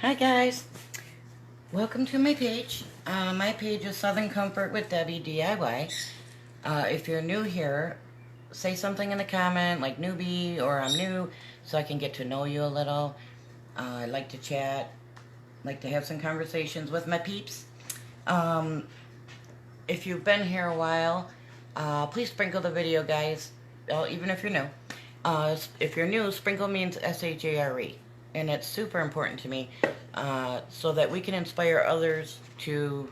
Hi guys, welcome to my page. My page is Southern Comfort with Debbie DIY. If you're new here, say something in the comment like newbie or I'm new so I can get to know you a little. I like to chat, like to have some conversations with my peeps. Um, if you've been here a while, please sprinkle the video, guys, even if you're new. If you're new, sprinkle means SHARE, and it's super important to me so that we can inspire others to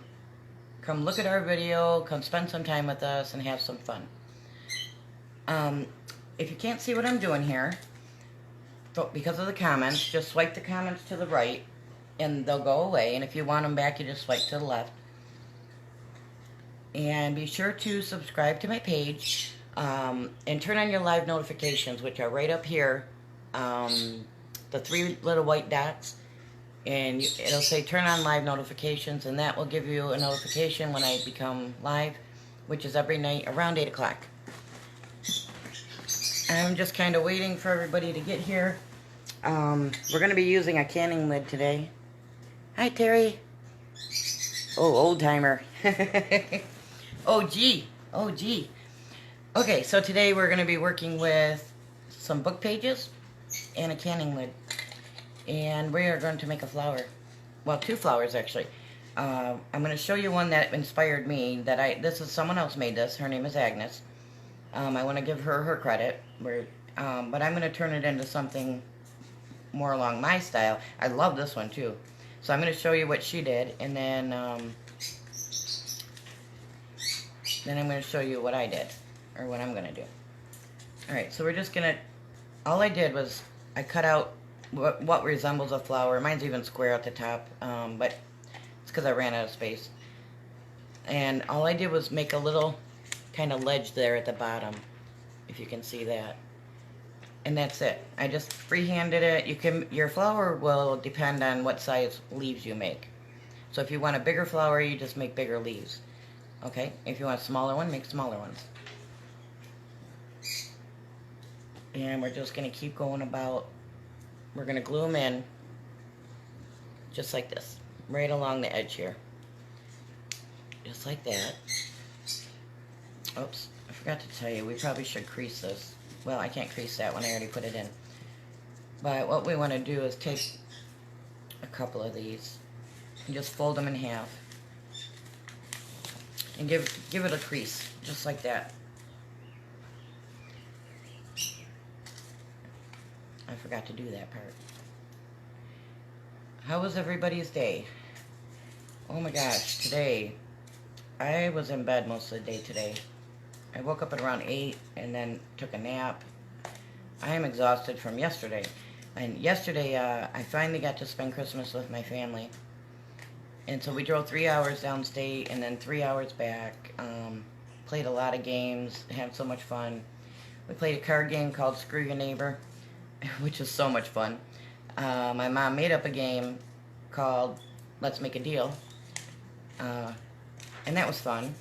come look at our video, come spend some time with us, and have some fun. If you can't see what I'm doing here, because of the comments, just swipe the comments to the right, and they'll go away, and if you want them back, you just swipe to the left. And be sure to subscribe to my page and turn on your live notifications, which are right up here. The three little white dots, and it'll say turn on live notifications, and that will give you a notification when I become live, which is every night around 8 o'clock. I'm just kind of waiting for everybody to get here. We're going to be using a canning lid today. Hi, Terry. Oh, old timer. OG. Okay, so today we're going to be working with some book pages and a canning lid. And we are going to make a flower. Well, two flowers, actually. I'm going to show you one that inspired me. This is someone else made this. Her name is Agnes. I want to give her credit. But I'm going to turn it into something more along my style. I love this one, too. So I'm going to show you what she did. And then I'm going to show you what I did, or what I'm going to do. Alright, so we're just going to, all I did was I cut out what resembles a flower. Mine's even square at the top, but it's because I ran out of space. And all I did was make a little kind of ledge there at the bottom, if you can see that. And that's it. I just freehanded it. Your flower will depend on what size leaves you make. So if you want a bigger flower, you just make bigger leaves. Okay, if you want a smaller one, make smaller ones. And we're just going to keep going about, we're going to glue them in, just like this, right along the edge here. Just like that. Oops, I forgot to tell you, we probably should crease this. Well, I can't crease that one, I already put it in. But what we want to do is take a couple of these and just fold them in half. And give it a crease, just like that. I forgot to do that part. How was everybody's day? Oh my gosh, today, I was in bed most of the day today. I woke up at around 8 and then took a nap. I am exhausted from yesterday. And yesterday, I finally got to spend Christmas with my family. And so we drove 3 hours downstate and then 3 hours back. Played a lot of games, had so much fun. We played a card game called Screw Your Neighbor, which is so much fun. My mom made up a game called Let's Make a Deal. And that was fun.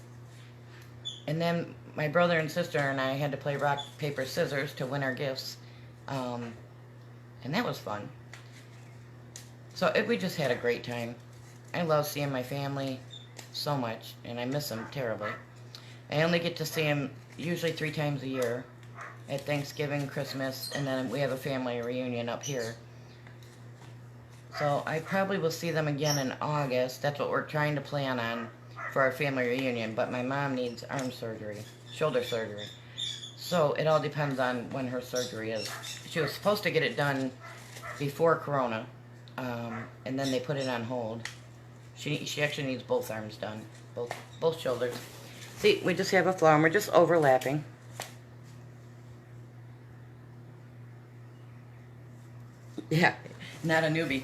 And then my brother and sister and I had to play rock, paper, scissors to win our gifts. And that was fun. So we just had a great time. I love seeing my family so much, and I miss them terribly. I only get to see them usually 3 times a year, at Thanksgiving, Christmas, and then we have a family reunion up here. So I probably will see them again in August. That's what we're trying to plan on for our family reunion, but my mom needs arm surgery, shoulder surgery. So it all depends on when her surgery is. She was supposed to get it done before Corona, and then they put it on hold. She actually needs both arms done, both shoulders. See, we just have a flower and we're just overlapping. Yeah, not a newbie.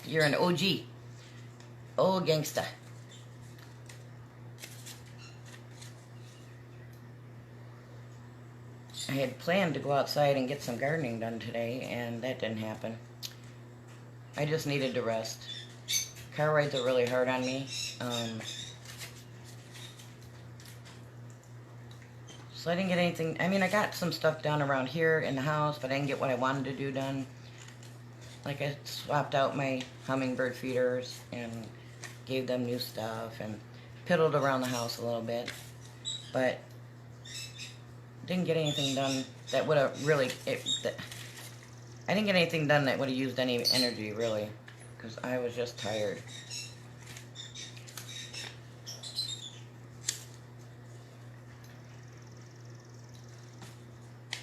You're an OG. Old gangsta. I had planned to go outside and get some gardening done today, and that didn't happen. I just needed to rest. Car rides are really hard on me. So I didn't get anything. I mean, I got some stuff done around here in the house, but I didn't get what I wanted to do done. Like I swapped out my hummingbird feeders and gave them new stuff and piddled around the house a little bit, but didn't get anything done that would have really, I didn't get anything done that would have used any energy really, because I was just tired.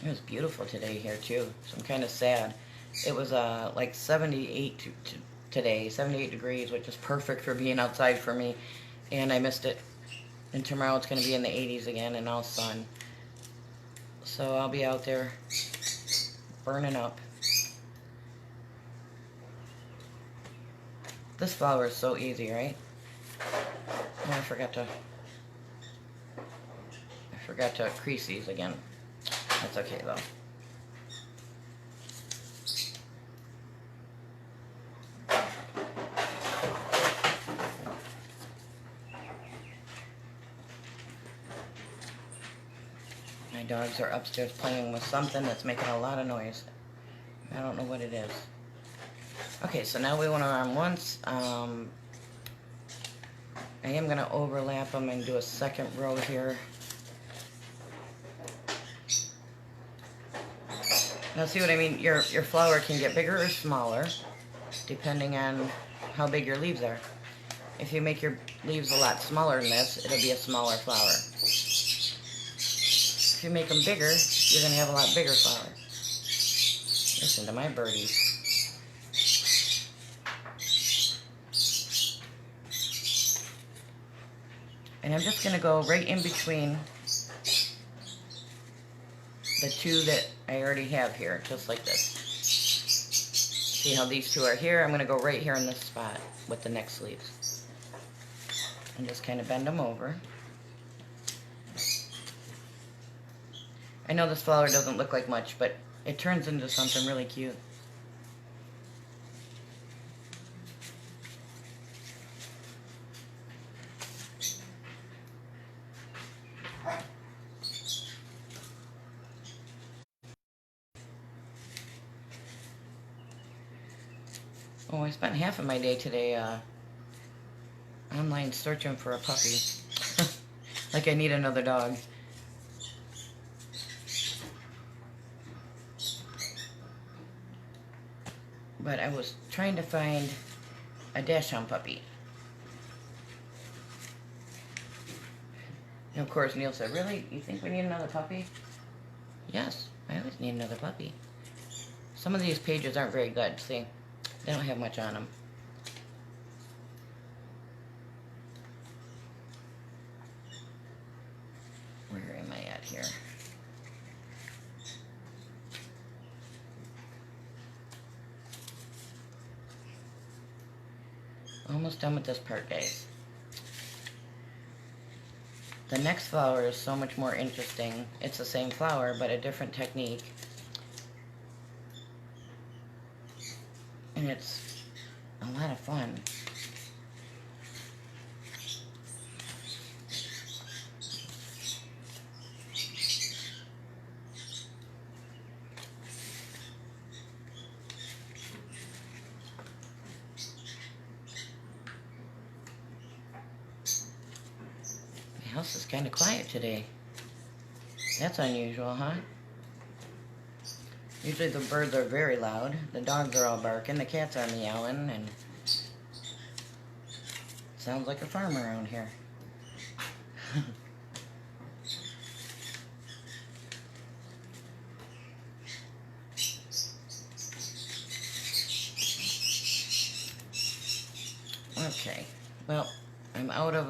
It was beautiful today here too, so I'm kind of sad. It was like 78 today, 78 degrees, which is perfect for being outside for me, and I missed it. And tomorrow it's going to be in the 80s again and all sun. So I'll be out there burning up. This flower is so easy, right? Oh, I forgot to crease these again. That's okay though. My dogs are upstairs playing with something that's making a lot of noise. I don't know what it is. Okay, so now we went around once. I am going to overlap them and do a second row here. Now see what I mean? Your flower can get bigger or smaller depending on how big your leaves are. If you make your leaves a lot smaller than this, it'll be a smaller flower. If you make them bigger, you're going to have a lot bigger flower. Listen to my birdies. And I'm just going to go right in between the two that I already have here, just like this. See how these two are here? I'm going to go right here in this spot with the next leaves. And just kind of bend them over. I know this flower doesn't look like much, but it turns into something really cute. Oh, I spent half of my day today online searching for a puppy. Like I need another dog. But I was trying to find a dachshund puppy. And of course Neil said, really? You think we need another puppy? Yes, I always need another puppy. Some of these pages aren't very good, see? They don't have much on them. Where am I at here? Almost done with this part, guys. The next flower is so much more interesting. It's the same flower, but a different technique. And it's a lot of fun. The house is kind of quiet today. That's unusual, huh? Usually the birds are very loud. The dogs are all barking. The cats are meowing, and sounds like a farm around here. Okay, well, I'm out of,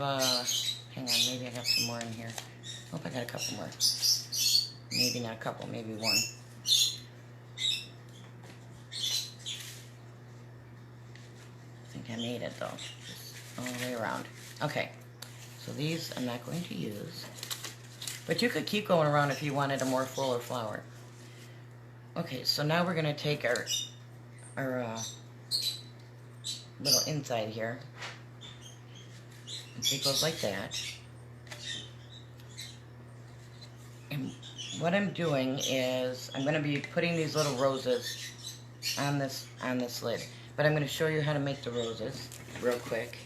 hang on, maybe I got some more in here. Hope I got a couple more. Maybe not a couple, maybe one. I think I made it though, just all the way around. Okay, so these I'm not going to use, but you could keep going around if you wanted a more fuller flower. Okay, so now we're going to take our little inside here, and it goes like that. And what I'm doing is I'm going to be putting these little roses on this lid. But I'm going to show you how to make the roses real quick.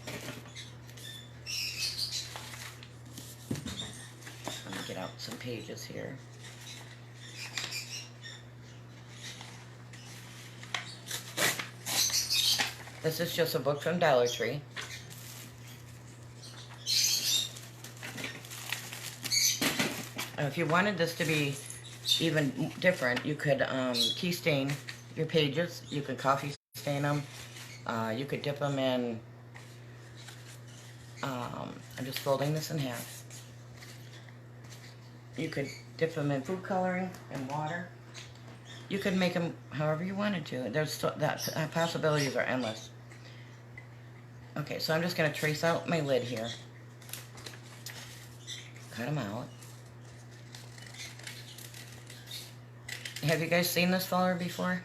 Let me get out some pages here. This is just a book from Dollar Tree. If you wanted this to be even different, you could key stain your pages. You could coffee stain them. You could dip them in, I'm just folding this in half. You could dip them in food coloring and water. You could make them however you wanted to. That possibilities are endless. Okay, so I'm just going to trace out my lid here. Cut them out. Have you guys seen this color before?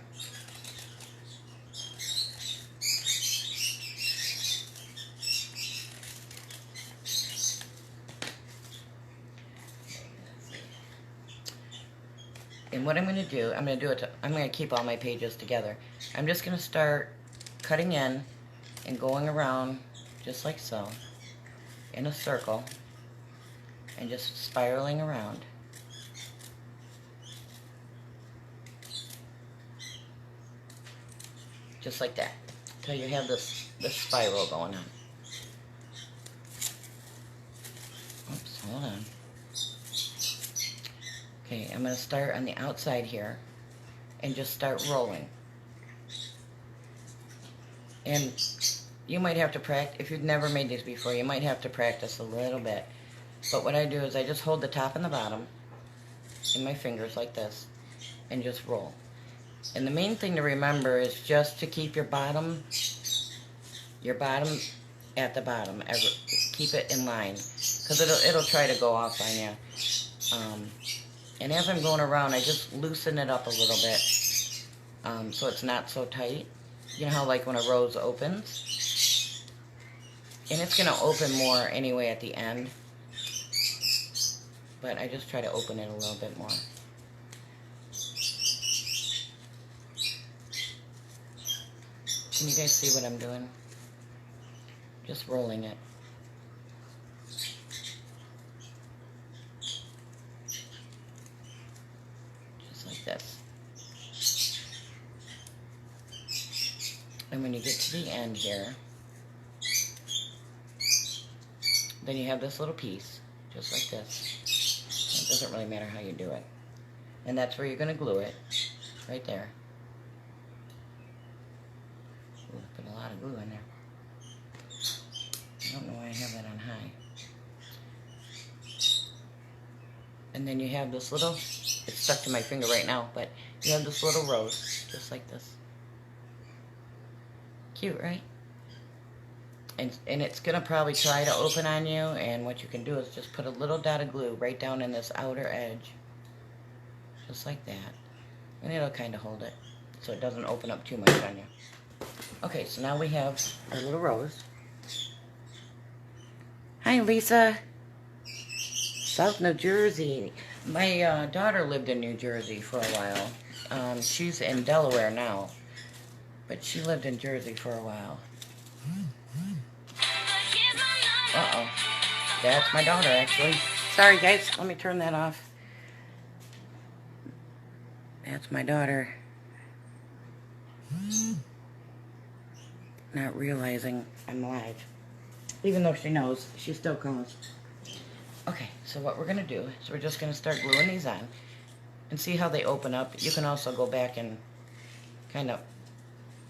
And what I'm going to do, I'm going to keep all my pages together. I'm just going to start cutting in and going around just like so in a circle and just spiraling around. Just like that, until you have this spiral going on. Oops, hold on. Okay, I'm going to start on the outside here and just start rolling. And you might have to practice, if you've never made these before, you might have to practice a little bit. But what I do is I just hold the top and the bottom in my fingers like this and just roll. And the main thing to remember is just to keep your bottom at the bottom. Keep it in line, because it'll try to go off on you. And as I'm going around, I just loosen it up a little bit, so it's not so tight. You know how like when a rose opens? And it's going to open more anyway at the end. But I just try to open it a little bit more. Can you guys see what I'm doing? Just rolling it. Just like this. And when you get to the end here, then you have this little piece, just like this. It doesn't really matter how you do it. And that's where you're going to glue it, right there. Ooh, put a lot of glue in there. I don't know why I have that on high. And then you have this little, it's stuck to my finger right now, but you have this little rose, just like this. Cute, right? And it's going to probably try to open on you, and what you can do is just put a little dot of glue right down in this outer edge. Just like that. And it'll kind of hold it, so it doesn't open up too much on you. Okay, so now we have our little rose. Hi, Lisa. South New Jersey. My daughter lived in New Jersey for a while. She's in Delaware now, but she lived in Jersey for a while. Uh-oh. That's my daughter, actually. Sorry, guys. Let me turn that off. That's my daughter. Not realizing I'm live. Even though she knows, she still calls. Okay, so what we're going to do is we're just going to start gluing these on and see how they open up. You can also go back and kind of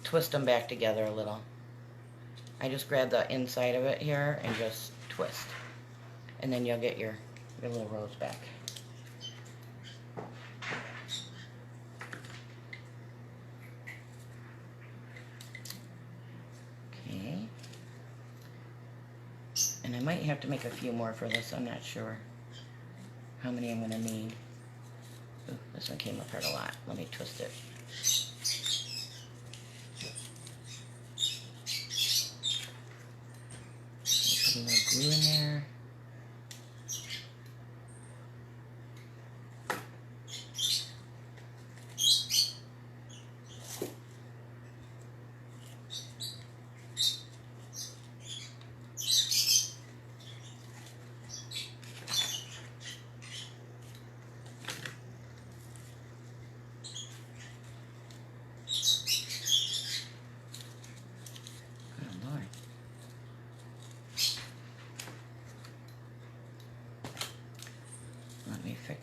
twist them back together a little. I just grab the inside of it here and just twist. And then you'll get your little rose back. Okay. And I might have to make a few more for this. I'm not sure how many I'm going to need. Ooh, this one came apart a lot. Let me twist it. Put a little glue in there.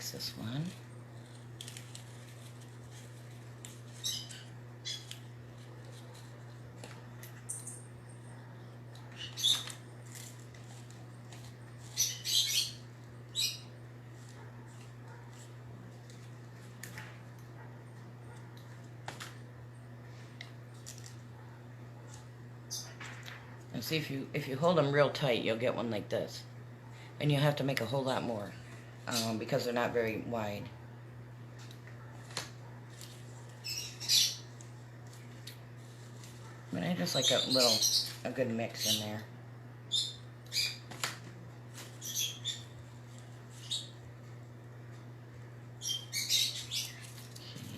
fix this one. And see, if you hold them real tight, you'll get one like this. And you'll have to make a whole lot more because they're not very wide. But I just like a good mix in there.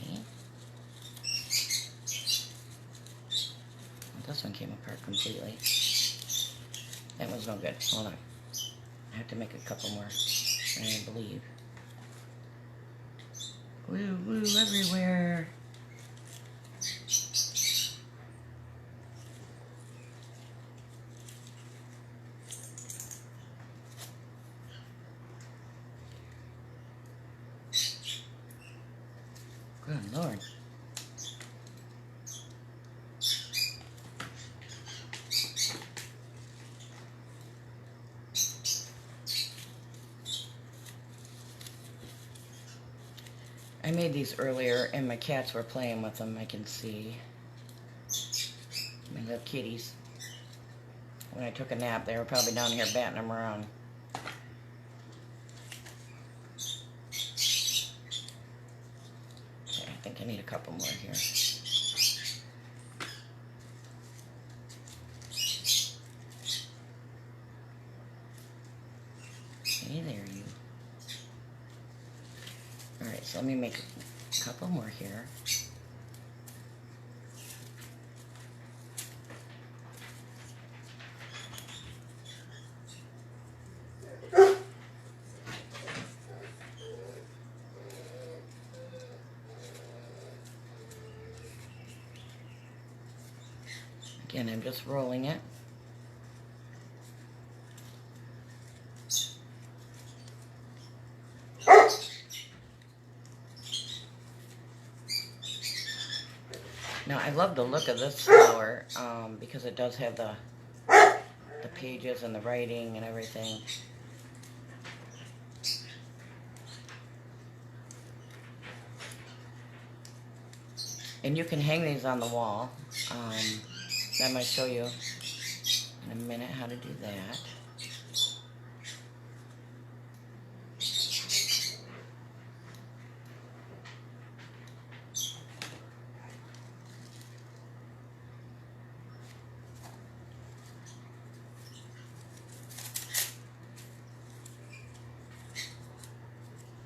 Okay. Well, this one came apart completely. That one's no good. Hold on. I have to make a couple more, I believe. Woo, woo, everywhere. Good Lord. I made these earlier and my cats were playing with them, I can see. My little kitties. When I took a nap, they were probably down here batting them around. Okay, I think I need a couple more here. Hey there, you. Alright, so let me make a couple more here. Again, I'm just rolling it. Now, I love the look of this flower because it does have the pages and the writing and everything. And you can hang these on the wall. I might show you in a minute how to do that.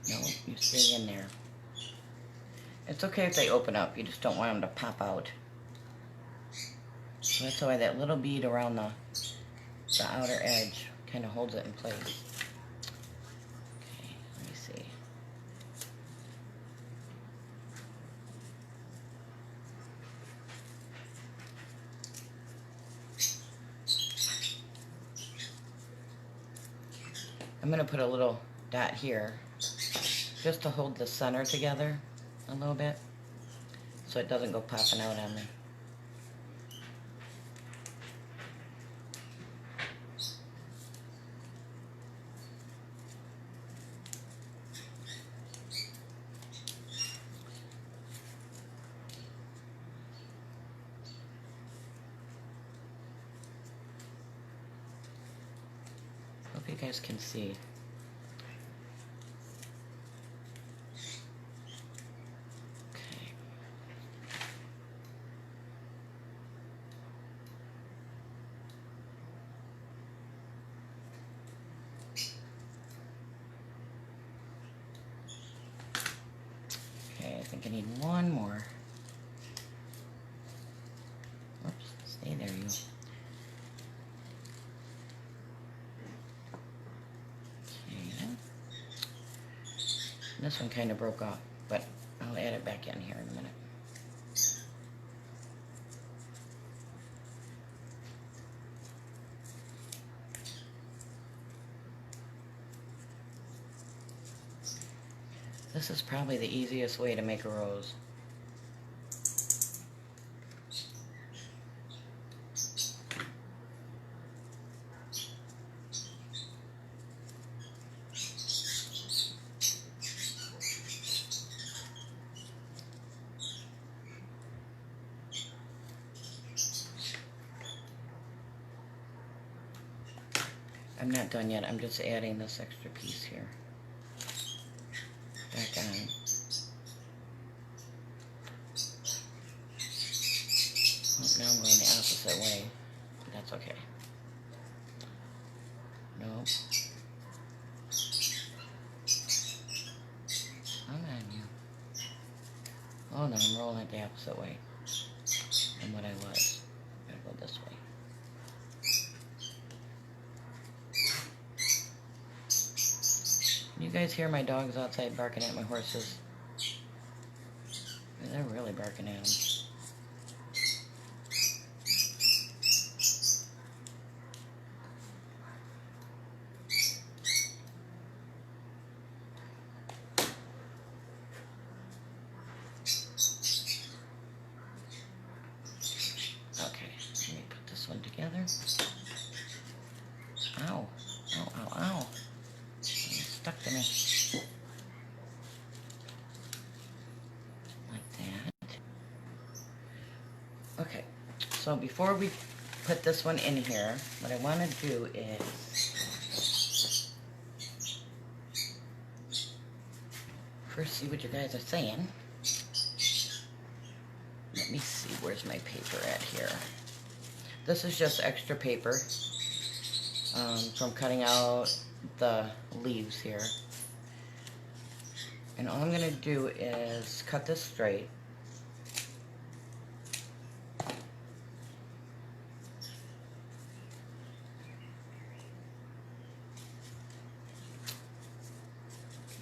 No, you stay in there. It's okay if they open up, you just don't want them to pop out. So that's why that little bead around the outer edge kind of holds it in place. Okay, let me see. I'm going to put a little dot here just to hold the center together a little bit so it doesn't go popping out on me. Hope you guys can see. I think I need one more. Oops, stay there, you. Okay. This one kind of broke off, but I'll add it back in here in a minute. This is probably the easiest way to make a rose. I'm not done yet. I'm just adding this extra piece here. Back on. Oh, now I'm going the opposite way. That's okay. Nope. Come on, you. Oh no, I'm rolling it the opposite way than what I was. Gotta go this way. You guys hear my dogs outside barking at my horses? They're really barking at them. Okay, let me put this one together. Ow. Ow, ow, ow. It's stuck to me. Like that. Okay, so before we put this one in here, what I want to do is first see what you guys are saying. Let me see, where's my paper at here? This is just extra paper from cutting out the leaves here. And all I'm going to do is cut this straight.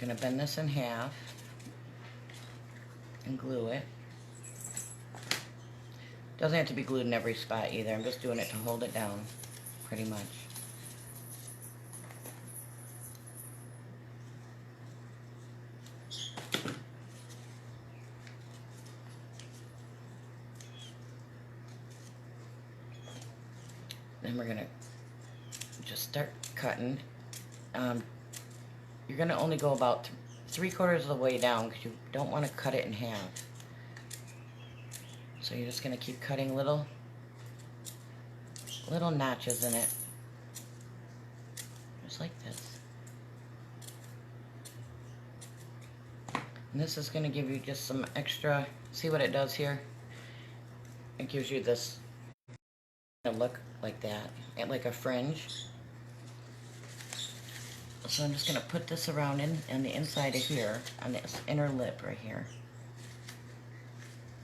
I'm going to bend this in half and glue it. Doesn't have to be glued in every spot either. I'm just doing it to hold it down, pretty much. Then we're gonna just start cutting. You're gonna only go about 3/4 of the way down because you don't want to cut it in half. So you're just gonna keep cutting little notches in it, just like this. And this is gonna give you just some extra. See what it does here? It gives you this look like that, and like a fringe. So I'm just gonna put this around on the inside of here, on this inner lip right here.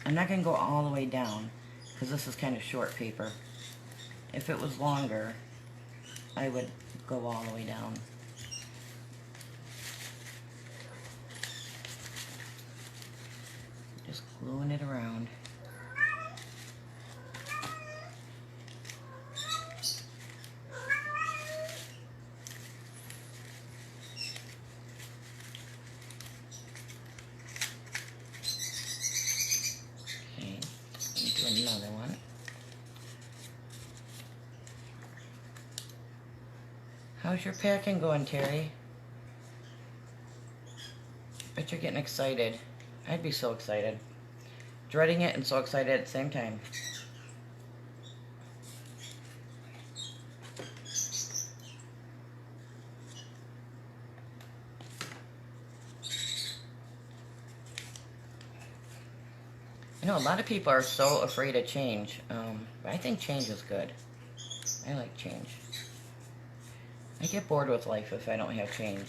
I'm not gonna go all the way down because this is kind of short paper. If it was longer, I would go all the way down. Just gluing it around. Another one. How's your packing going, Terry? Bet you're getting excited. I'd be so excited. Dreading it and so excited at the same time. I know a lot of people are so afraid of change. But I think change is good. I like change. I get bored with life if I don't have change.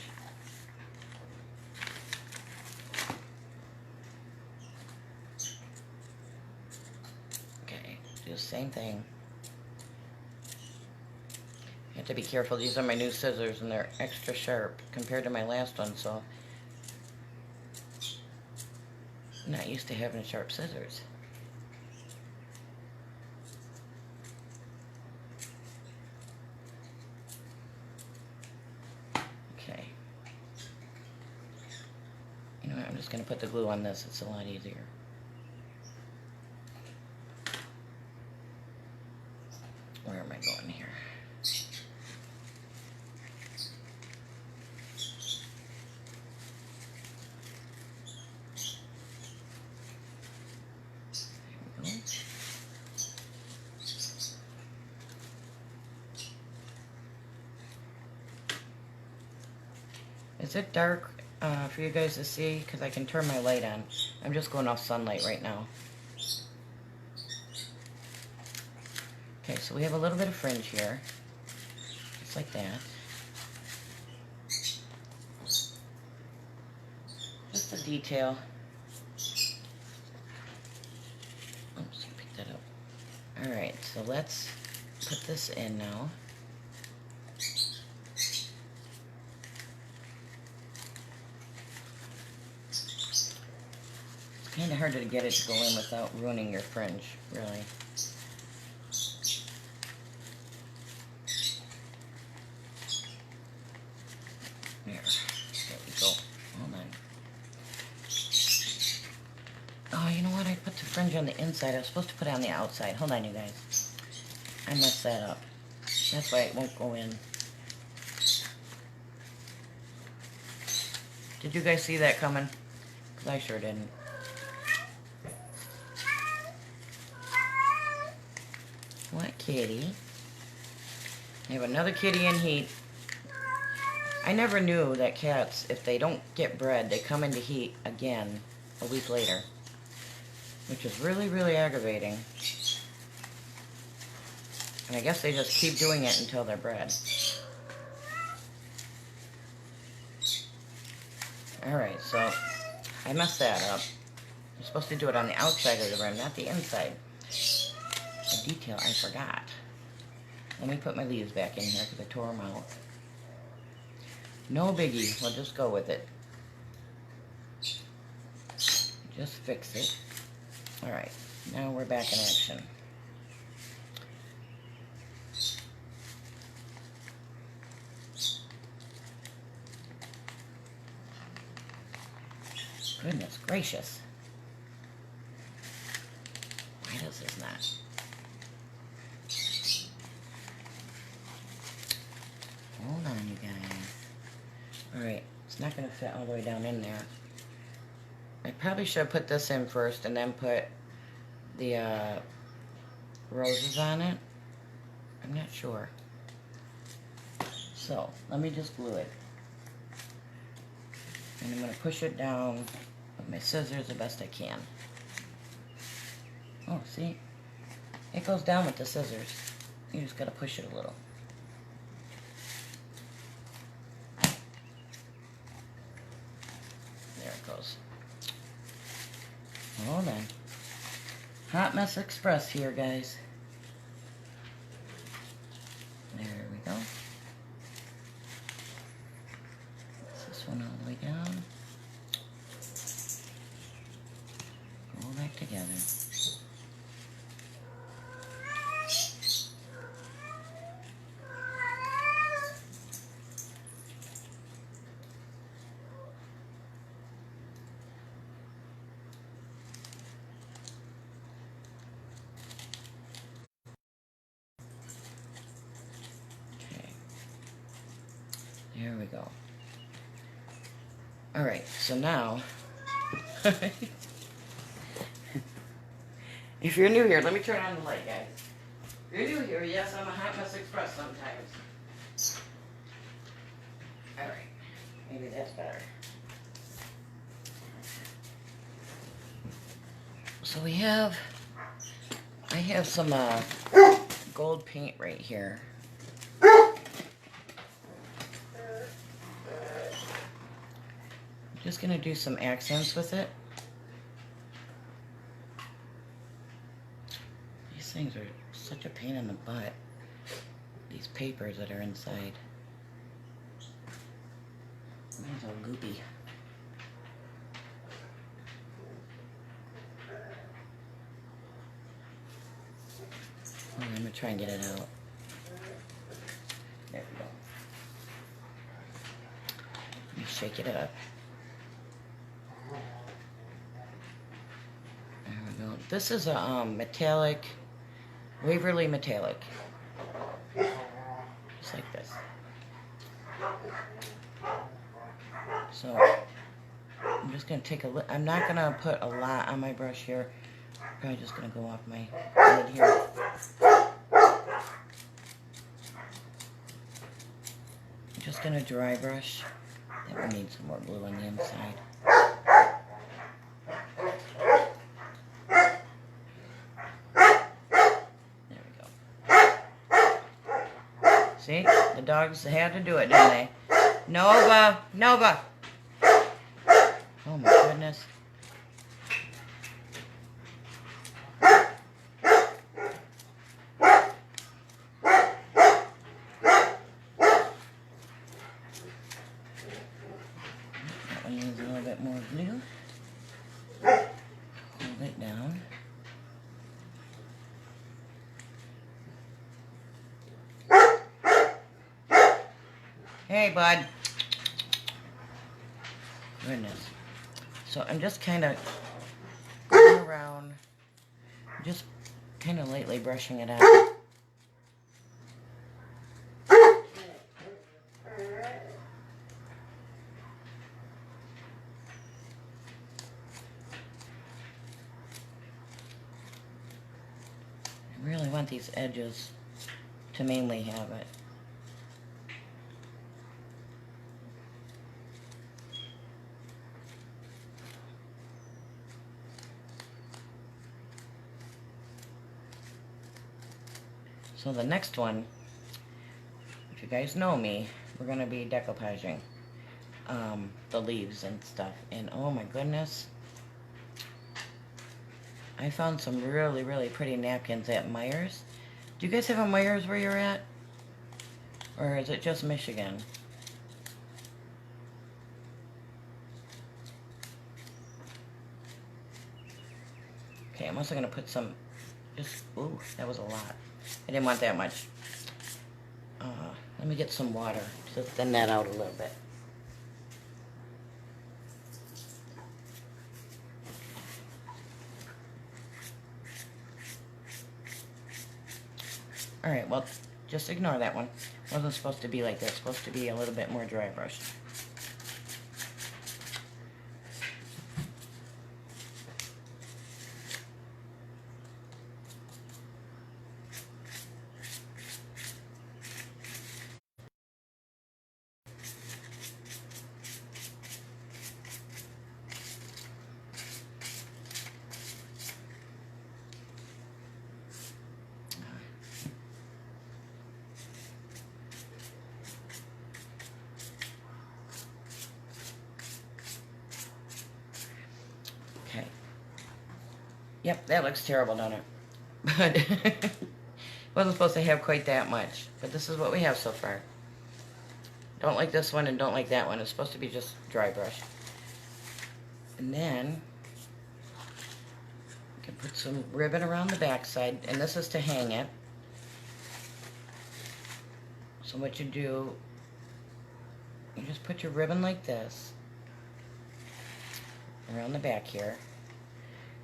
Okay, do the same thing. You have to be careful. These are my new scissors and they're extra sharp compared to my last one, so I'm not used to having sharp scissors. Okay. You know going to put the glue on this. It's a lot easier. Where am I going here? There we go. Is it dark for you guys to see? Because I can turn my light on. I'm just going off sunlight right now. Okay, so we have a little bit of fringe here. Just like that. Just a detail. Oops, pick that up. Alright, so let's put this in now. It's kind of hard to get it to go in without ruining your fringe, really. There we go. Hold on. Oh, you know what? I put the fringe on the inside. I was supposed to put it on the outside. Hold on, you guys. I messed that up. That's why it won't go in. Did you guys see that coming? Because I sure didn't. What kitty? I have another kitty in heat. I never knew that cats, if they don't get bred, they come into heat again a week later. Which is really, really aggravating. And I guess they just keep doing it until they're bred. Alright, so I messed that up. You're supposed to do it on the outside of the rim, not the inside. A detail I forgot. Let me put my leaves back in here because I tore them out. No biggie, we'll just go with it. Just fix it. Alright, now we're back in action. Goodness gracious. Why does this not? Hold on, you guys. Alright, it's not going to fit all the way down in there. I probably should have put this in first and then put the roses on it. I'm not sure. So, let me just glue it. And I'm going to push it down with my scissors the best I can. Oh, see? It goes down with the scissors. You just got to push it a little. There it goes. Hold on. Hot Mess Express here, guys. There we go. This one all the way down. All back together. There we go. Alright, so now, if you're new here, let me turn on the light, guys. If you're new here, yes, I'm a Hot Mess Express sometimes. Alright, maybe that's better. So I have some gold paint right here. Just gonna do some accents with it. These things are such a pain in the butt. These papers that are inside. Mine's all goopy. I'm gonna try and get it out. There we go. Let me shake it up. This is a metallic, Waverly metallic. Just like this. So I'm just going to take a I'm not going to put a lot on my brush here. Probably just going to go off my lid here. I'm just going to dry brush. That will need some more glue on the inside. There we go. See? The dogs had to do it, didn't they? Nova! Nova! Oh my goodness. That one needs a little bit more glue. Hold it down. Hey, bud. Goodness. So I'm just kind of going around, just kind of lightly brushing it out. I really want these edges to mainly have it. So the next one, if you guys know me, we're going to be decoupaging the leaves and stuff. And oh my goodness, I found some really, really pretty napkins at Meijer's. Do you guys have a Meijer's where you're at? Or is it just Michigan? Okay, I'm also going to put some, ooh, that was a lot. I didn't want that much. Let me get some water to thin that out a little bit. Alright, well, just ignore that one. It wasn't supposed to be like that. It's supposed to be a little bit more dry brushed. Okay. Yep, that looks terrible, don't it? But it wasn't supposed to have quite that much. But this is what we have so far. Don't like this one and don't like that one. It's supposed to be just dry brush. And then you can put some ribbon around the back side, and this is to hang it. So what you do, you just put your ribbon like this around the back here.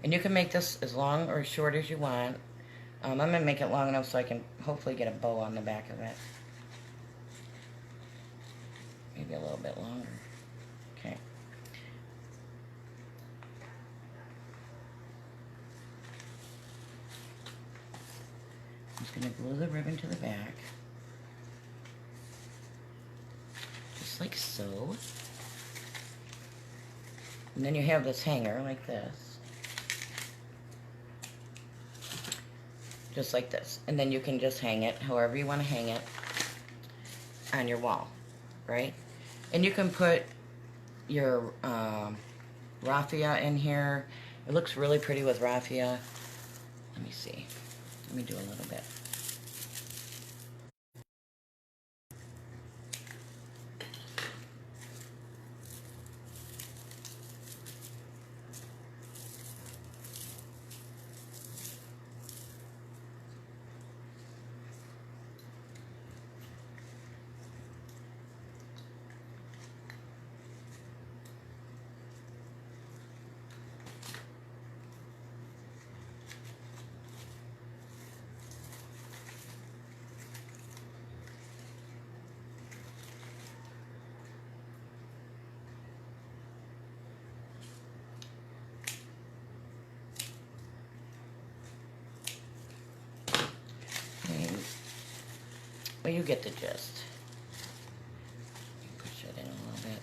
And you can make this as long or as short as you want. I'm going to make it long enough so I can hopefully get a bow on the back of it. Maybe a little bit longer. Okay. I'm just going to glue the ribbon to the back. Just like so. And then you have this hanger like this. Just like this. And then you can just hang it however you want to hang it on your wall, right? And you can put your raffia in here. It looks really pretty with raffia. Let me see. Let me do a little bit. Well, you get the gist. Push it in a little bit.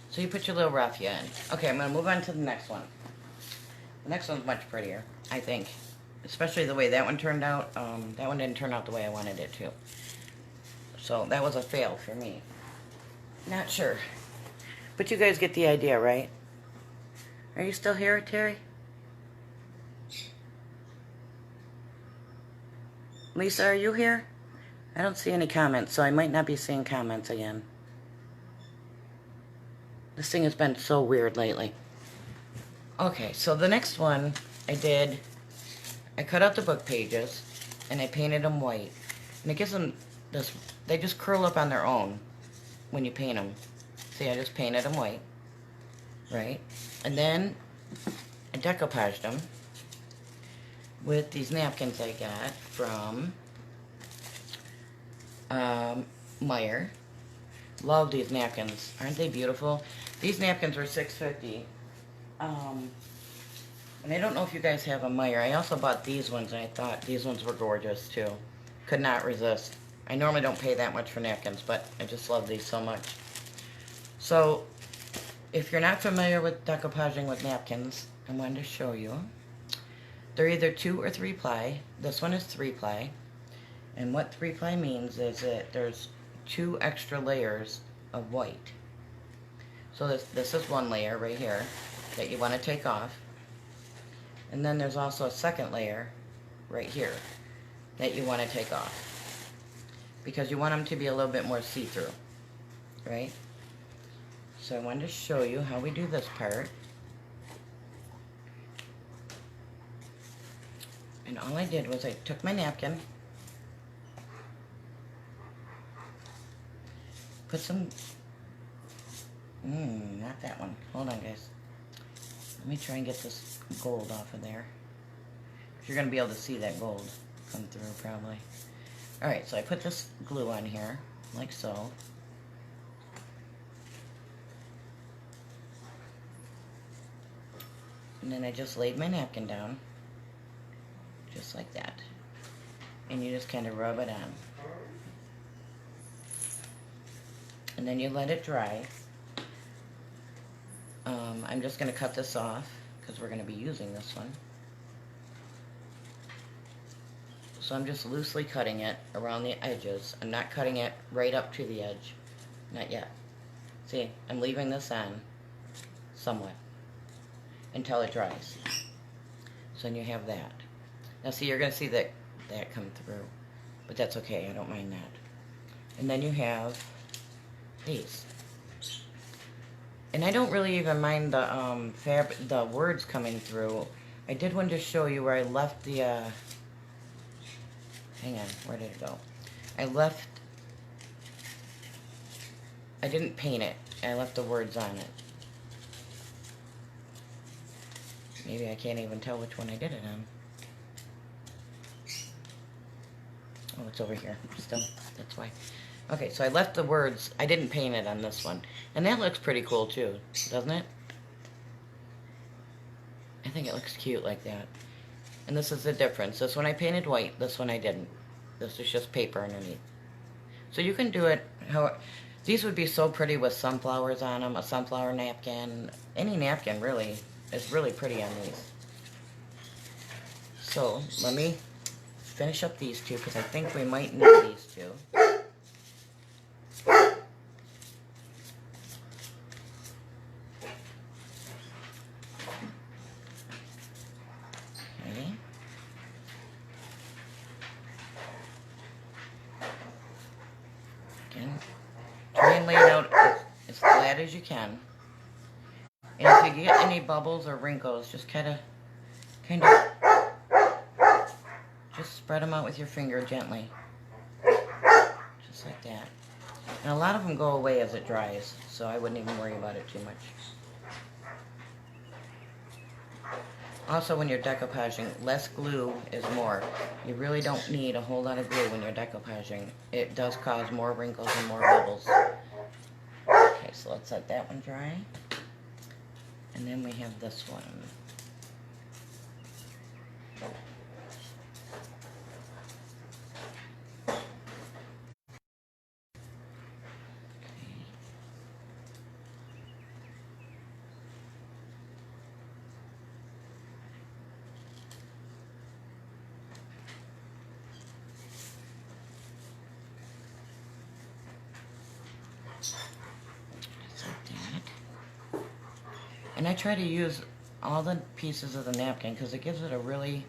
So you put your little raffia in. Okay, I'm going to move on to the next one. The next one's much prettier, I think. Especially the way that one turned out. That one didn't turn out the way I wanted it to. So that was a fail for me. Not sure. But you guys get the idea, right? Are you still here, Terry? Lisa, are you here? I don't see any comments, so I might not be seeing comments again. This thing has been so weird lately. Okay, so the next one I did, I cut out the book pages, and I painted them white. And it gives them this, they just curl up on their own when you paint them. See, I just painted them white, right? And then I decoupaged them with these napkins I got from Meyer. Love these napkins. Aren't they beautiful? These napkins were $6.50. And I don't know if you guys have a Meyer. I also bought these ones, and I thought these ones were gorgeous, too. Could not resist. I normally don't pay that much for napkins, but I just love these so much. So, if you're not familiar with decoupaging with napkins, I wanted to show you. They're either 2 or 3 ply. This one is 3 ply. And what 3 ply means is that there's 2 extra layers of white. So this is one layer right here that you want to take off. And then there's also a second layer right here that you want to take off. Because you want them to be a little bit more see-through. Right? So I wanted to show you how we do this part. And all I did was I took my napkin, put some, not that one. Hold on, guys. Let me try and get this gold off of there. You're going to be able to see that gold come through, probably. Alright, so I put this glue on here, like so. And then I just laid my napkin down. Just like that. And you just kind of rub it on. And then you let it dry. I'm just going to cut this off because we're going to be using this one. So I'm just loosely cutting it around the edges. I'm not cutting it right up to the edge. Not yet. See, I'm leaving this on somewhat until it dries. So then you have that. Now see, you're going to see that come through. But that's okay, I don't mind that. And then you have these. And I don't really even mind the words coming through. I did one to show you where I left the, hang on, where did it go? I didn't paint it. I left the words on it. Maybe I can't even tell which one I did it on. Oh, it's over here still. That's why. Okay, so I left the words. I didn't paint it on this one. And that looks pretty cool too, doesn't it? I think it looks cute like that. And this is the difference. This one I painted white. This one I didn't. This is just paper underneath. So you can do it how... These would be so pretty with sunflowers on them. A sunflower napkin. Any napkin, really. Is really pretty on these. So, let me finish up these two because I think we might need these two. Okay. Again, try and lay it out as flat as you can. And if you get any bubbles or wrinkles, just kind of just spread them out with your finger gently. Just like that. And a lot of them go away as it dries, so I wouldn't even worry about it too much. Also, when you're decoupaging, less glue is more. You really don't need a whole lot of glue when you're decoupaging. It does cause more wrinkles and more bubbles. Okay, so let's let that one dry. And then we have this one. Just like that. And I try to use all the pieces of the napkin because it gives it a really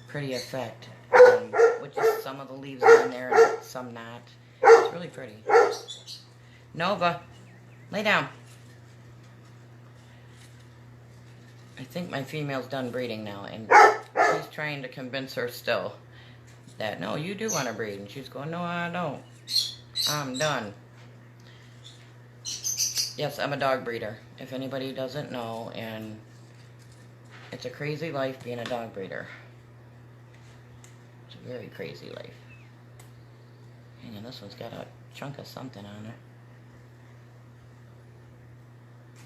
pretty effect. With just some of the leaves in there and some not. It's really pretty. Nova, lay down. I think my female's done breeding now, and she's trying to convince her still that, no, you do want to breed. And she's going, no, I don't. I'm done. Yes, I'm a dog breeder, if anybody doesn't know, and it's a crazy life being a dog breeder. It's a very crazy life. Hang on, this one's got a chunk of something on it.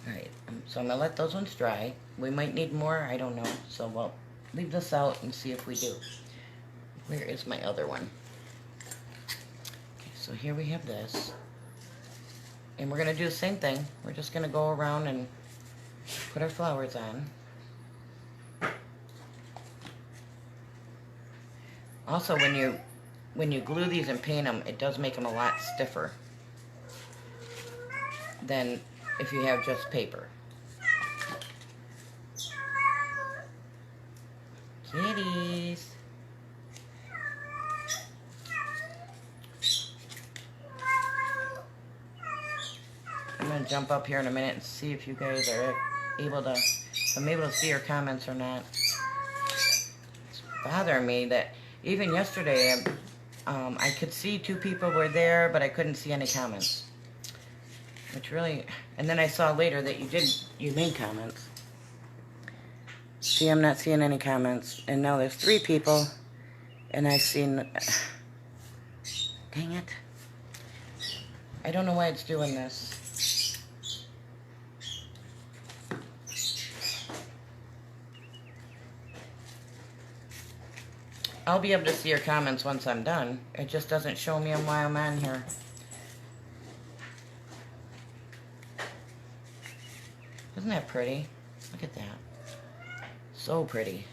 Alright, so I'm going to let those ones dry. We might need more, I don't know. So we'll leave this out and see if we do. Where is my other one? Okay, so here we have this. And we're going to do the same thing. We're just going to go around and put our flowers on. Also, when you glue these and paint them, it does make them a lot stiffer than if you have just paper. Kitties. I'm going to jump up here in a minute and see if you guys are able to, if I'm able to see your comments or not. It's bothering me that even yesterday, I could see 2 people were there, but I couldn't see any comments. Which really, and then I saw later that you made comments. See, I'm not seeing any comments. And now there's 3 people, and I've seen, dang it. I don't know why it's doing this. I'll be able to see your comments once I'm done. It just doesn't show me why I'm on here. Isn't that pretty? Look at that. So pretty.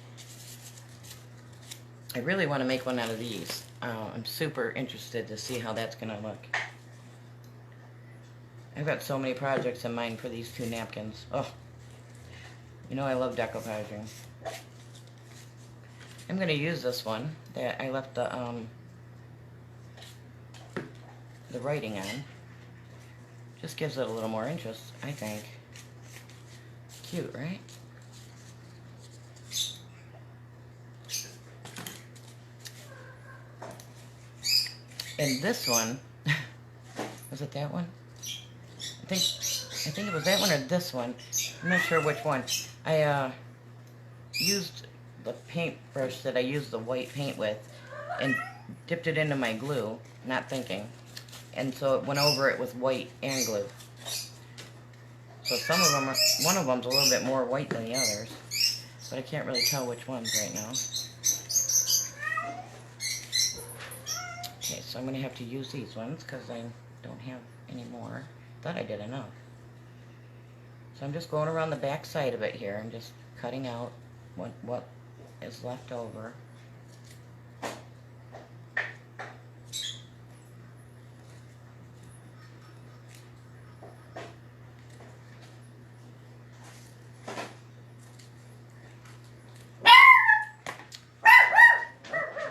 I really want to make one out of these. I'm super interested to see how that's going to look. I've got so many projects in mind for these 2 napkins. Oh, you know I love decoupaging. I'm going to use this one that I left the writing on. Just gives it a little more interest, I think. Cute, right? And this one, was it that one? I think it was that one or this one. I'm not sure which one. I used the paintbrush that I used the white paint with and dipped it into my glue, not thinking. And so it went over it with white and glue. So some of them are, one of them's a little bit more white than the others, but I can't really tell which ones right now. Okay, so I'm going to have to use these ones because I don't have any more. Thought I did enough. So I'm just going around the back side of it here and just cutting out what is left over.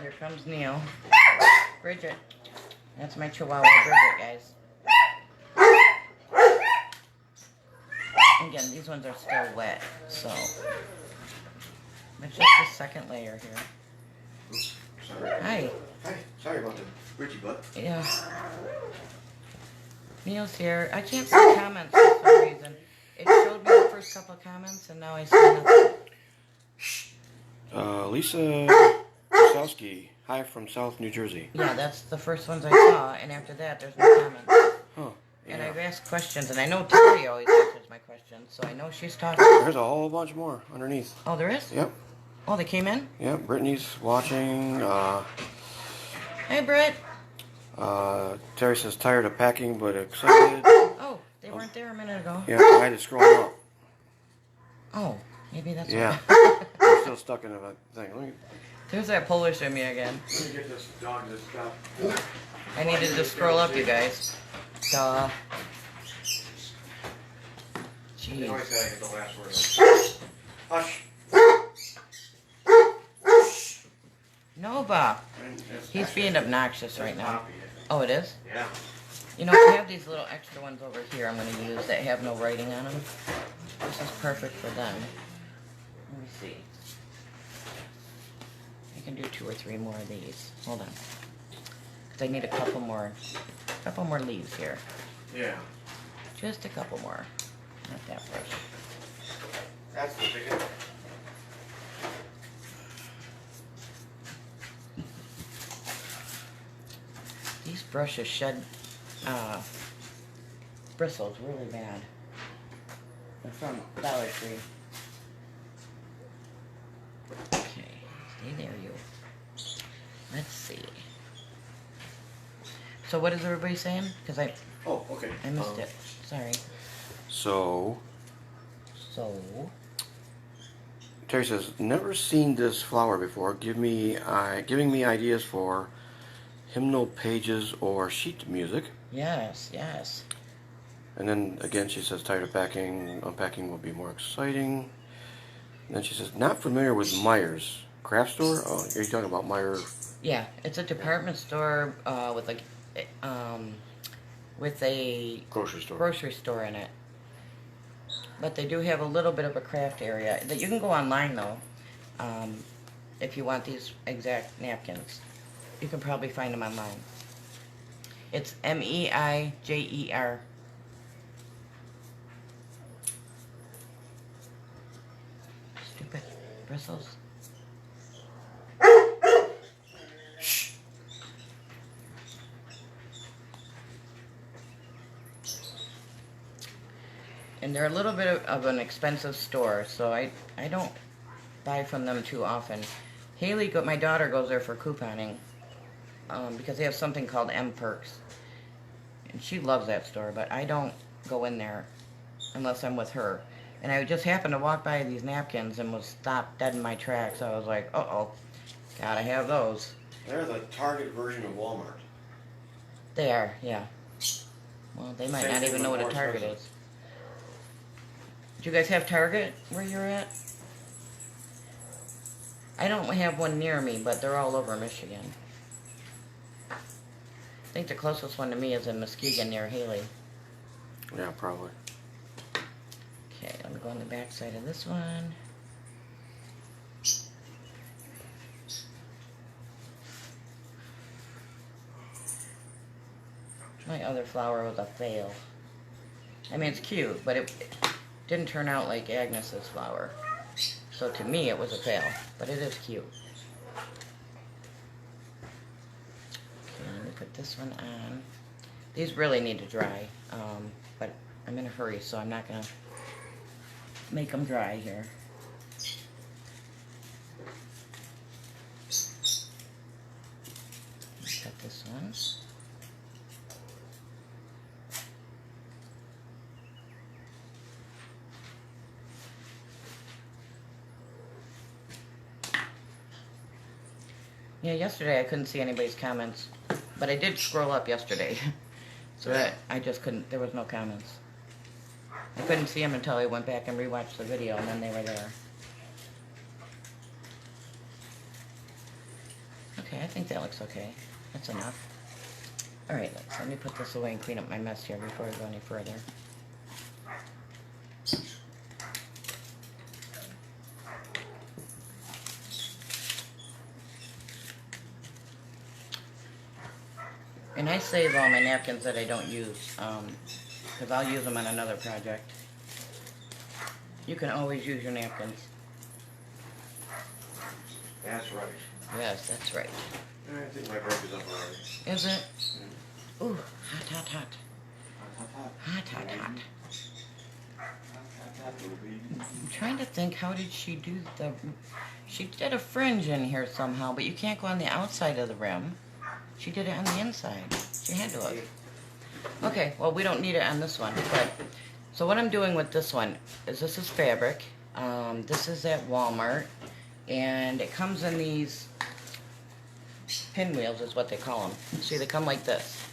Here comes Neil. Bridget. That's my Chihuahua, Bridget, guys. Again, these ones are still wet, so it's just the second layer here. Oops, sorry. Hi. Hi. Sorry about the Richie butt. Yeah. Neil's here. I can't see comments for some reason. It showed me the first couple of comments, and now I see nothing. Lisa Wasowski. Hi from South New Jersey. Yeah, that's the first ones I saw, and after that, there's no comments. Huh. Yeah. And I've asked questions, and I know Terry always answers my questions, so I know she's talking. There's a whole bunch more underneath. Oh, there is? Yep. Oh, they came in? Yep. Brittany's watching. Hey, Britt. Terry says tired of packing but excited. Oh, they weren't there a minute ago. Yeah, I had to scroll up. Oh, maybe that's Yeah. why. I'm still stuck in a thing. There's that Polish in me again. Let me get this dog to stop. I needed to scroll up, you guys. Duh. They Jeez. always gotta get the last word. Hush. Nova. He's being obnoxious right now. Poppy. Oh, it is? Yeah. You know, I have these little extra ones over here I'm going to use that have no writing on them. This is perfect for them. Let me see. I can do 2 or 3 more of these. Hold on. Because I need a couple more leaves here. Yeah. Just a couple more. Not that much. That's the ticket. These brushes shed bristles really bad. They're from Dollar Tree. Okay, stay there, you. Let's see. So what is everybody saying? Because I Okay. missed it. Sorry. So, So, Terry says, never seen this flower before. Giving me ideas for hymnal pages or sheet music. yes, yes. And then again, she says, tired of packing. Unpacking will be more exciting. And then she says, not familiar with Myers craft store. Oh, are you talking about Myers? Yeah, it's a department store with like with a Grocery store. grocery store in it. But they do have a little bit of a craft area. That you can go online though, if you want these exact napkins. You can probably find them online. It's Meijer. Stupid bristles. And they're a little bit of an expensive store, so I don't buy from them too often. My daughter goes there for couponing because they have something called M-Perks. And she loves that store, but I don't go in there unless I'm with her. And I just happened to walk by these napkins and was stopped dead in my tracks. I was like, uh-oh, gotta have those. They're the Target version of Walmart. They are, yeah. Well, they might Same not thing even know with what a more Target expensive. is. Do you guys have Target where you're at? I don't have one near me, but they're all over Michigan. I think the closest one to me is in Muskegon near Haley. Yeah, probably. Okay, let me go on the back side of this one. My other flower was a fail. I mean, it's cute, but it didn't turn out like Agnes's flower. So to me, it was a fail, but it is cute. Okay, let me put this one on. These really need to dry, but I'm in a hurry, so I'm not gonna make them dry here. Cut this one. Yeah, yesterday I couldn't see anybody's comments, but I did scroll up yesterday, so that I just couldn't, there was no comments. I couldn't see them until I went back and rewatched the video, and then they were there. Okay, I think that looks okay. That's enough. Alright, let me put this away and clean up my mess here before I go any further. And I save all my napkins that I don't use, because I'll use them on another project. You can always use your napkins. That's right. Yes, that's right. I think my break is up already. Is it? Ooh, hot, hot, hot. Hot, hot, hot. I'm trying to think, how did she do the... She did a fringe in here somehow, but you can't go on the outside of the rim. She did it on the inside. She had to have. Okay, well, we don't need it on this one. But so what I'm doing with this one is this is fabric. This is at Walmart. And it comes in these pinwheels is what they call them. See, they come like this.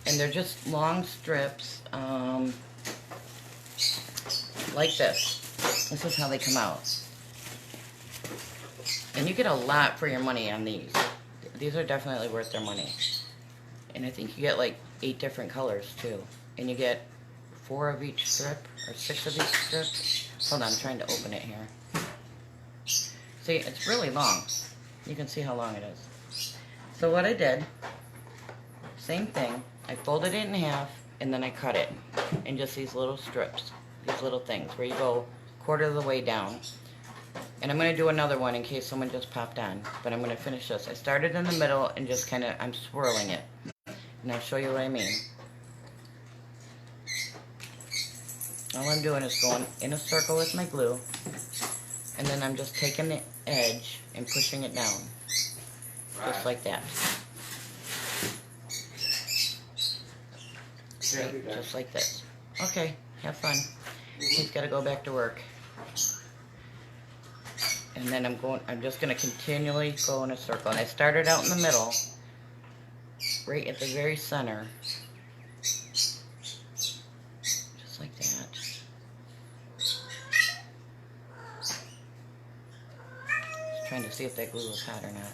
And they're just long strips. like this. This is how they come out. And you get a lot for your money on these. These are definitely worth their money. And I think you get like 8 different colors too. And you get 4 of each strip, or 6 of each strip. Hold on, I'm trying to open it here. See, it's really long. You can see how long it is. So what I did, same thing, I folded it in half and then I cut it in just these little strips, these little things where you go 1/4 of the way down. And I'm going to do another one in case someone just popped on, but I'm going to finish this. I started in the middle and just kind of, I'm swirling it. And I'll show you what I mean. All I'm doing is going in a circle with my glue, and then I'm just taking the edge and pushing it down, just like that. Okay, just like this. Okay, have fun. He's got to go back to work. And then I'm just going to continually go in a circle. And I started out in the middle, right at the very center. Just like that. Just trying to see if that glue is hot or not.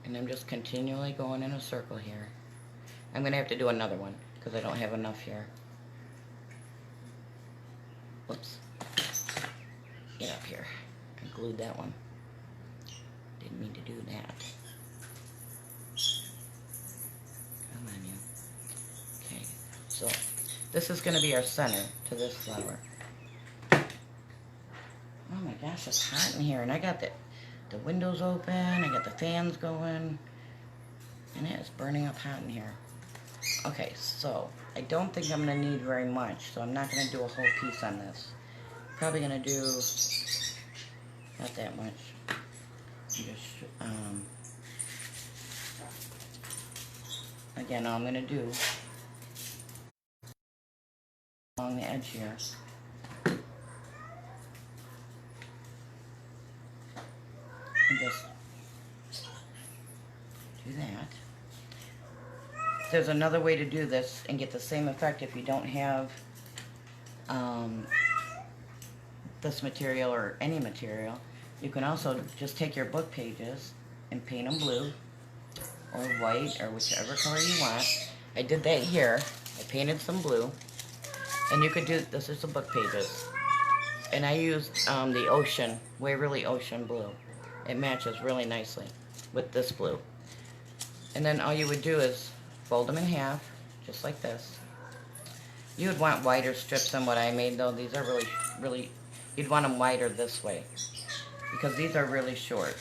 And I'm just continually going in a circle here. I'm going to have to do another one because I don't have enough here. Whoops. Get up here. I glued that one. Didn't mean to do that. Come on, you. Okay, so this is going to be our center to this flower. Oh my gosh, it's hot in here, and I got the windows open, I got the fans going, and it is burning up hot in here. Okay, so I don't think I'm going to need very much, so I'm not going to do a whole piece on this. Probably going to do not that much. Just, again, all I'm going to do along the edge here. And just do that. There's another way to do this and get the same effect if you don't have this material or any material. You can also just take your book pages and paint them blue or white or whichever color you want. I did that here. I painted some blue. And you could do, this is the book pages. And I used the Ocean, Waverly Ocean blue. It matches really nicely with this blue. And then all you would do is fold them in half, just like this. You would want wider strips than what I made, though. These are really, you'd want them wider this way, because these are really short.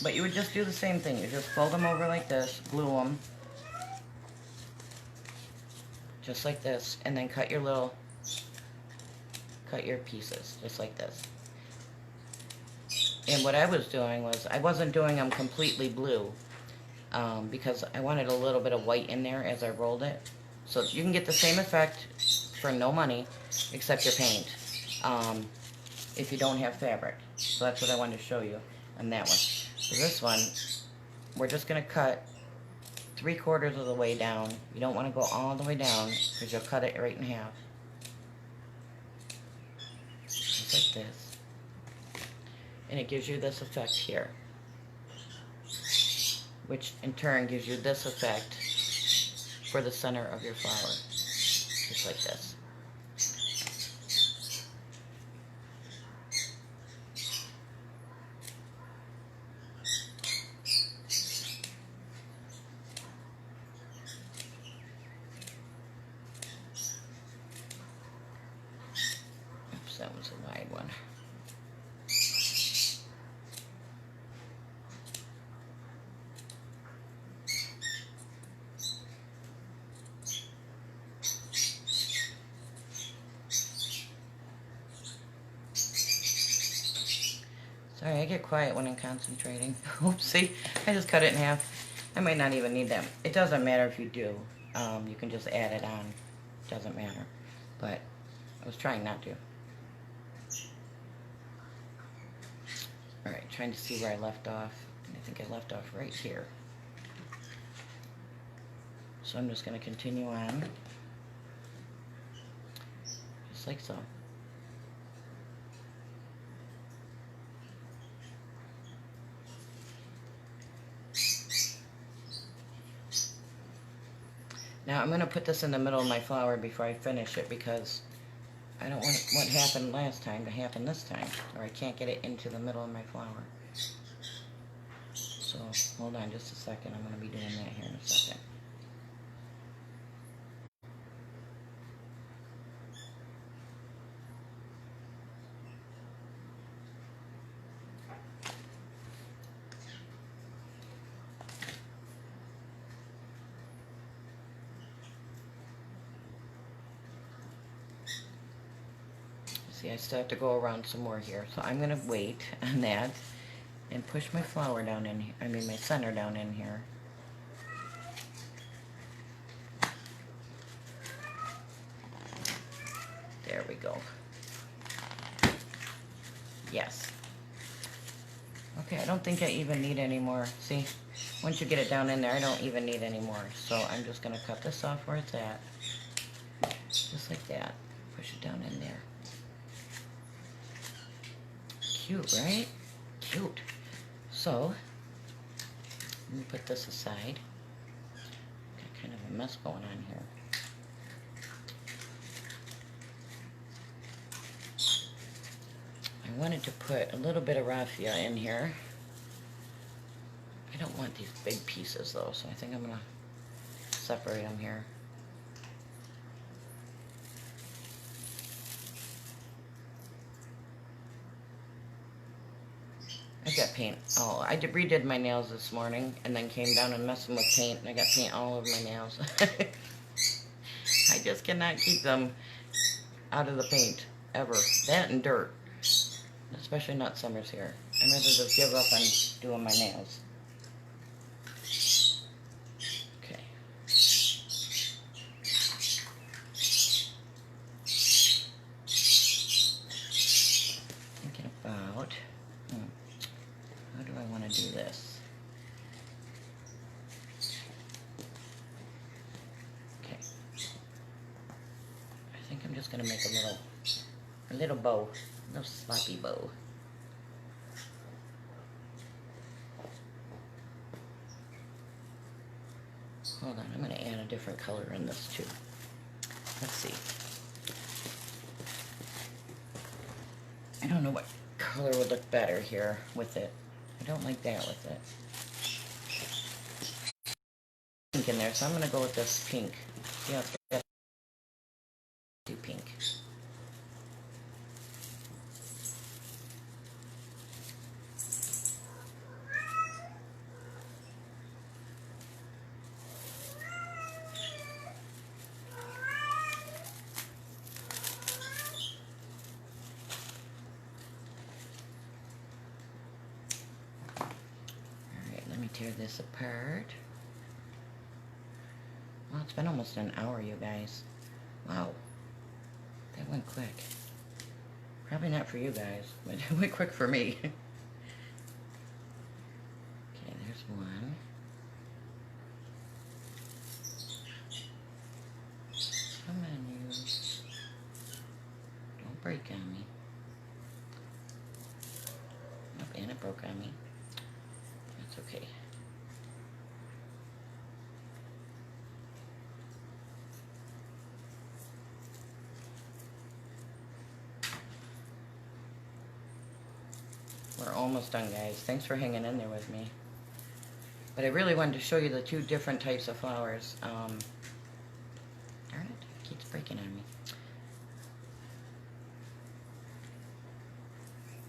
But you would just do the same thing. You just fold them over like this, glue them, just like this, and then cut your pieces, just like this. And what I was doing was, I wasn't doing them completely blue, because I wanted a little bit of white in there as I rolled it. So you can get the same effect for no money, except your paint, if you don't have fabric. So that's what I wanted to show you on that one. So this one, we're just going to cut 3/4 of the way down. You don't want to go all the way down, because you'll cut it right in half. Just like this. And it gives you this effect here, which in turn gives you this effect for the center of your flower, just like this. Oops, that was a wide one. Sorry, I get quiet when I'm concentrating. Oopsie, I just cut it in half. I might not even need them. It doesn't matter if you do. You can just add it on. Doesn't matter. But I was trying not to. Alright, trying to see where I left off. And I think I left off right here. So I'm just going to continue on, just like so. Now I'm going to put this in the middle of my flower before I finish it, because I don't want what happened last time to happen this time, or I can't get it into the middle of my flower. So hold on just a second, I'm going to be doing that here in a second. See, I still have to go around some more here, so I'm going to wait on that and push my flower down in here, my center down in here. There we go. Yes. Okay, I don't think I even need any more. See, once you get it down in there, I don't even need any more. So I'm just going to cut this off where it's at. Just like that. Push it down in there. Cute, right? Cute. So, let me put this aside. Got kind of a mess going on here. I wanted to put a little bit of raffia in here. I don't want these big pieces though, so I think I'm going to separate them here. I got paint. Oh, I redid my nails this morning and then came down and messing with paint, and I got paint all over my nails. I just cannot keep them out of the paint, ever. That and dirt. Especially not summers here. I'd rather just give up on doing my nails. Okay. Thinking about... how do I want to do this? Okay. I think I'm just going to make a little bow. A little sloppy bow. Hold on, I'm going to add a different color in this too. Let's see. I don't know what color would look better here with it. I don't like that with it. Pink in there, so I'm going to go with this pink. Yeah, do pink. Tear this apart. Well, it's been almost an hour, you guys. Wow. That went quick. Probably not for you guys, but it went quick for me. Okay, there's one. Come on, you. Don't break on me. Nope, and it broke on me. That's okay. We're almost done, guys. Thanks for hanging in there with me. But I really wanted to show you the two different types of flowers. Darn it, it keeps breaking on me.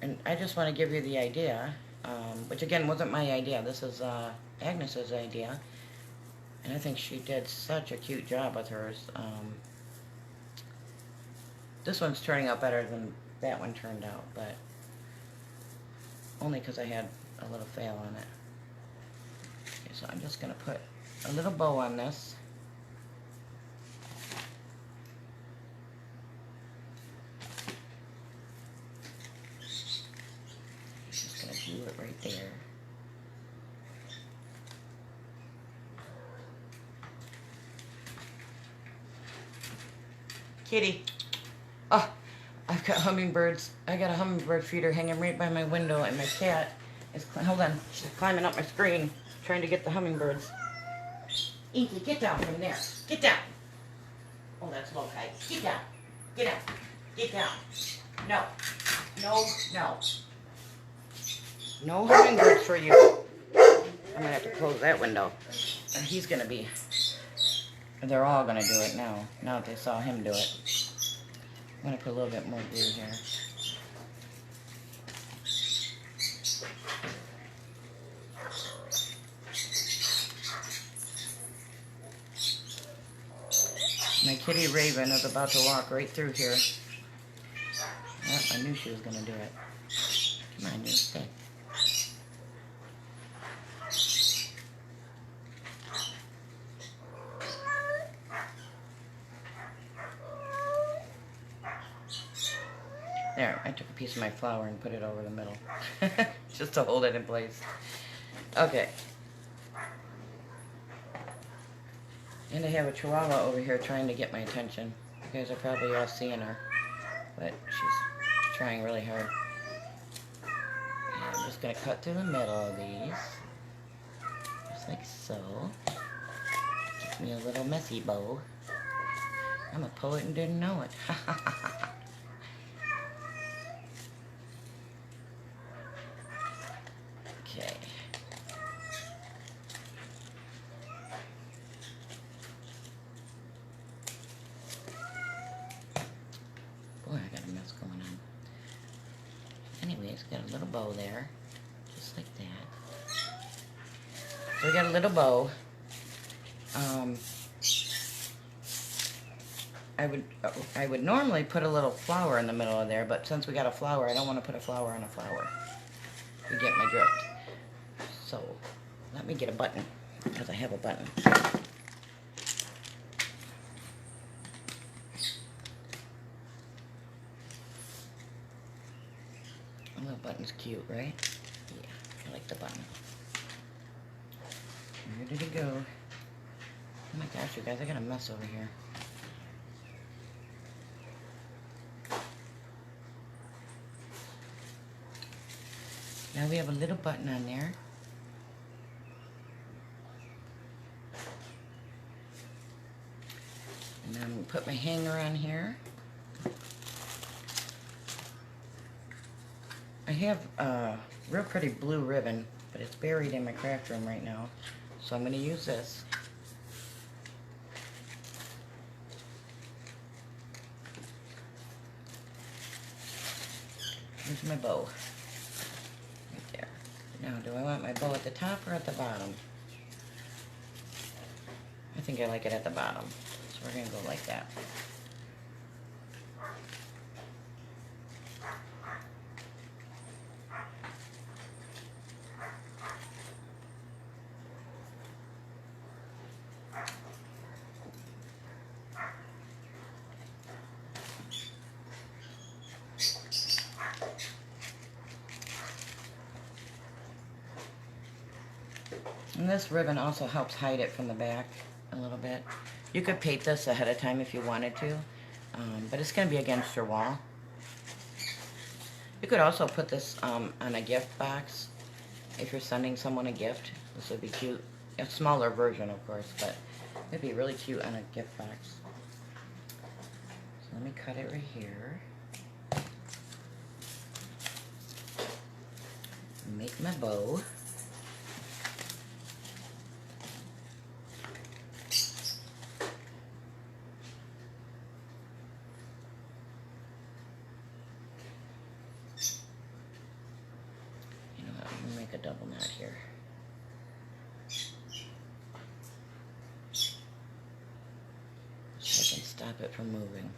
And I just want to give you the idea, which again wasn't my idea. This is Agnes's idea. And I think she did such a cute job with hers. This one's turning out better than that one turned out, but only because I had a little fail on it. Okay, so I'm just going to put a little bow on this. Just going to glue it right there. Kitty. Oh, I've got hummingbirds. I got a hummingbird feeder hanging right by my window, and my cat is, hold on, she's climbing up my screen, trying to get the hummingbirds. Inky, get down from there. Get down. Oh, that's low kite. Get down. Get down. Get down. No. No, no. No hummingbirds for you. I'm gonna have to close that window. And he's gonna be, they're all gonna do it now. Now that they saw him do it. I'm gonna put a little bit more glue here. My kitty Raven is about to walk right through here. Yep, I knew she was gonna do it. Come on, you stay. There, I took a piece of my flour and put it over the middle. Just to hold it in place. Okay. And I have a chihuahua over here trying to get my attention. You guys are probably all seeing her. But she's trying really hard. And I'm just going to cut through the middle of these. Just like so. Give me a little messy bow. I'm a poet and didn't know it. Okay. Boy, I got a mess going on. Anyways, got a little bow there. Just like that. So we got a little bow. I would normally put a little flower in the middle of there, but since we got a flower, I don't want to put a flower on a flower. You get my drift. So, let me get a button, because I have a button. A little button's cute, right? Yeah, I like the button. Where did it go? Oh my gosh, you guys, I got a mess over here. Now we have a little button on there. And I'm going to put my hanger on here. I have a real pretty blue ribbon, but it's buried in my craft room right now. So I'm going to use this. Here's my bow. Right there. Now, do I want my bow at the top or at the bottom? I think I like it at the bottom. So we're going to go like that. And this ribbon also helps hide it from the back a little bit. You could paint this ahead of time if you wanted to, but it's going to be against your wall. You could also put this on a gift box if you're sending someone a gift. This would be cute. A smaller version, of course, but it'd be really cute on a gift box. So let me cut it right here. Make my bow. Make a double knot here. So I can stop it from moving.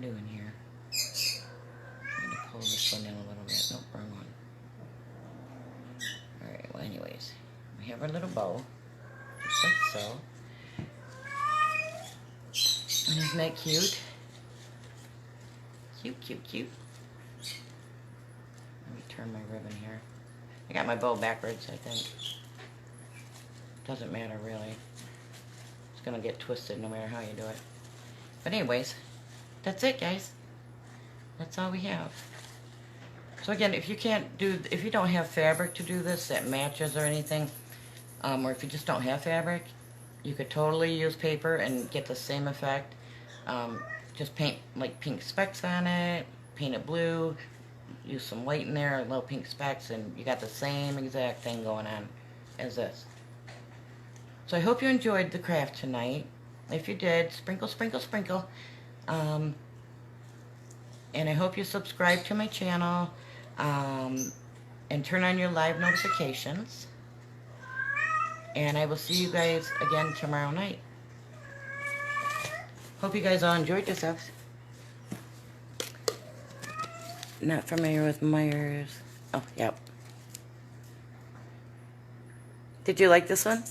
Doing here. Trying to pull this one in a little bit. Nope, wrong one. Alright. our little bow. Just like so. And isn't that cute? Cute, cute, cute. Let me turn my ribbon here. I got my bow backwards, I think. Doesn't matter, really. It's gonna get twisted no matter how you do it. But anyways, that's it, guys. That's all we have. So again, if you don't have fabric to do this that matches or anything, or if you just don't have fabric, you could totally use paper and get the same effect. Just paint like pink specks on it, paint it blue, use some white in there, little pink specks, and you got the same exact thing going on as this. So I hope you enjoyed the craft tonight. If you did, sprinkle, sprinkle, sprinkle. And I hope you subscribe to my channel and turn on your live notifications. And I will see you guys again tomorrow night. Hope you guys all enjoyed yourselves. Not familiar with Myers. Oh, yep. Did you like this one?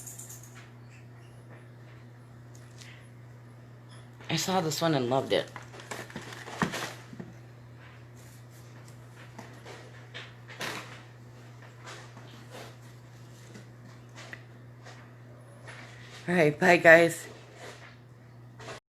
I saw this one and loved it. Alright, bye guys.